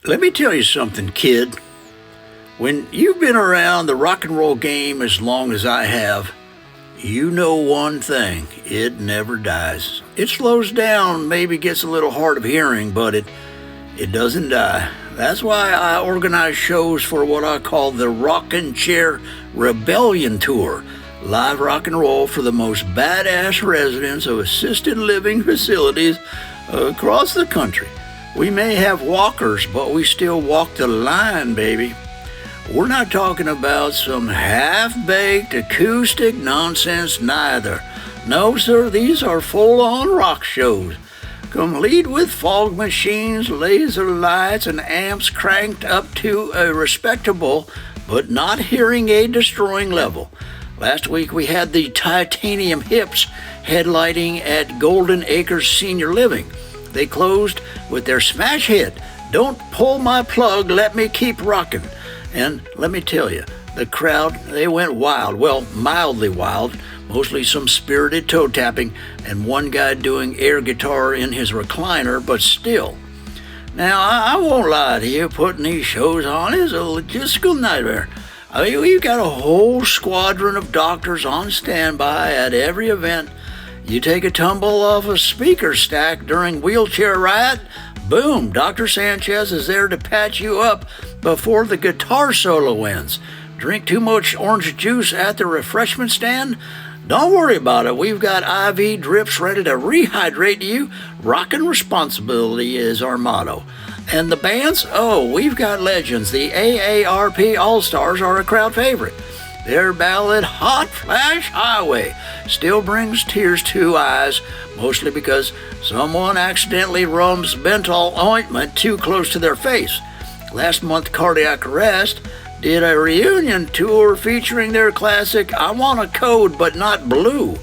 Let me tell you something, kid. When you've been around the rock and roll game as long as I have, you know one thing: it never dies. It slows down, maybe gets a little hard of hearing, but it doesn't die. That's why I organize shows for what I call the Rockin' Chair Rebellion Tour. Live rock and roll for the most badass residents of assisted living facilities across the country. We may have walkers, but we still walk the line, baby. We're not talking about some half-baked acoustic nonsense neither. No, sir, these are full-on rock shows, complete with fog machines, laser lights, and amps cranked up to a respectable but not hearing aid destroying level. Last week we had the Titanium Hips headlighting at Golden Acres Senior Living. They closed with their smash hit, "Don't Pull My Plug, Let Me Keep Rockin'." And let me tell you, the crowd, they went wild, well, mildly wild, mostly some spirited toe tapping, and one guy doing air guitar in his recliner, but still. Now, I won't lie to you, putting these shows on is a logistical nightmare. I mean, we've got a whole squadron of doctors on standby at every event. You take a tumble off a speaker stack during wheelchair riot, boom, Dr. Sanchez is there to patch you up before the guitar solo ends. Drink too much orange juice at the refreshment stand? Don't worry about it. We've got IV drips ready to rehydrate you. Rockin' responsibility is our motto. And the bands? Oh, we've got legends. The AARP All-Stars are a crowd favorite. Their ballad, Hot Flash Highway, still brings tears to eyes, mostly because someone accidentally rubs benthol ointment too close to their face. Last month, Cardiac Arrest did a reunion tour featuring their classic I Want a Code But Not Blue.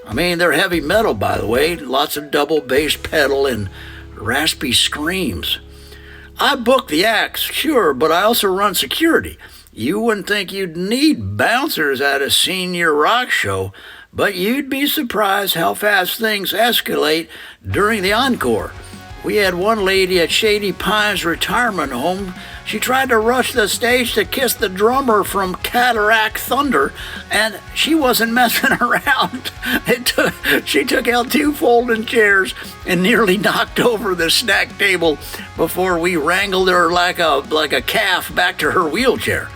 I mean, they're heavy metal, by the way, lots of double bass pedal and raspy screams. I book the acts, sure, but I also run security. You wouldn't think you'd need bouncers at a senior rock show, but you'd be surprised how fast things escalate during the encore. We had one lady at Shady Pines Retirement Home. She tried to rush the stage to kiss the drummer from Cataract Thunder, and she wasn't messing around. She took out 2 folding chairs and nearly knocked over the snack table before we wrangled her like a calf back to her wheelchair.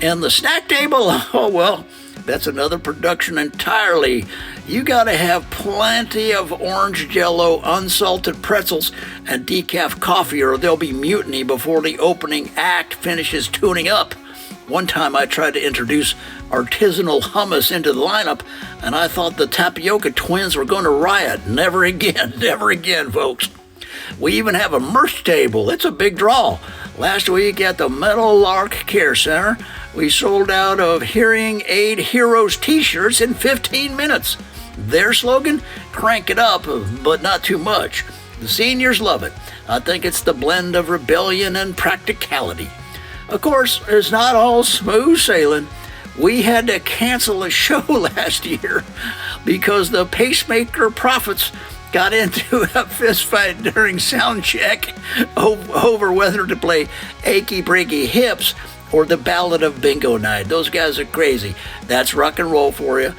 And the snack table, oh well, that's another production entirely. You gotta have plenty of orange jello, unsalted pretzels, and decaf coffee, or there'll be mutiny before the opening act finishes tuning up. One time I tried to introduce artisanal hummus into the lineup, and I thought the Tapioca Twins were going to riot. Never again, folks. We even have a merch table. It's a big draw. Last week at the Metal Lark Care Center, we sold out of Hearing Aid Heroes t-shirts in 15 minutes. Their slogan, crank it up, but not too much. The seniors love it. I think it's the blend of rebellion and practicality. Of course, it's not all smooth sailing. We had to cancel a show last year because the pacemaker prophets got into a fistfight during sound check over whether to play Achy Breaky Hips or the Ballad of Bingo Night. Those guys are crazy. That's rock and roll for you.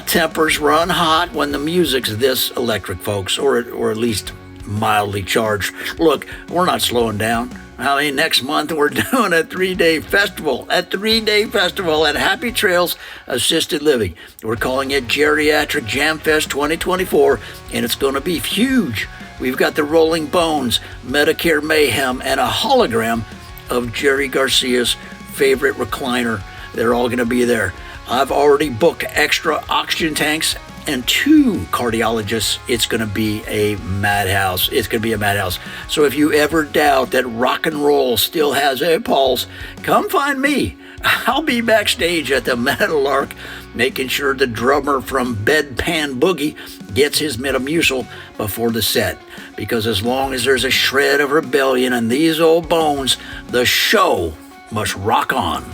Tempers run hot when the music's this electric, folks, or at least mildly charged. Look, we're not slowing down. I mean, next month we're doing a 3-day festival at Happy Trails Assisted Living. We're calling it Geriatric Jam Fest 2024, and it's going to be huge. We've got the Rolling Bones, Medicare Mayhem, and a hologram of Jerry Garcia's favorite recliner. They're all going to be there. I've already booked extra oxygen tanks and 2 cardiologists. It's going to be a madhouse. So if you ever doubt that rock and roll still has a pulse, come find me. I'll be backstage at the Metal Lark, making sure the drummer from Bedpan Boogie gets his Metamucil before the set. Because as long as there's a shred of rebellion in these old bones, the show must rock on.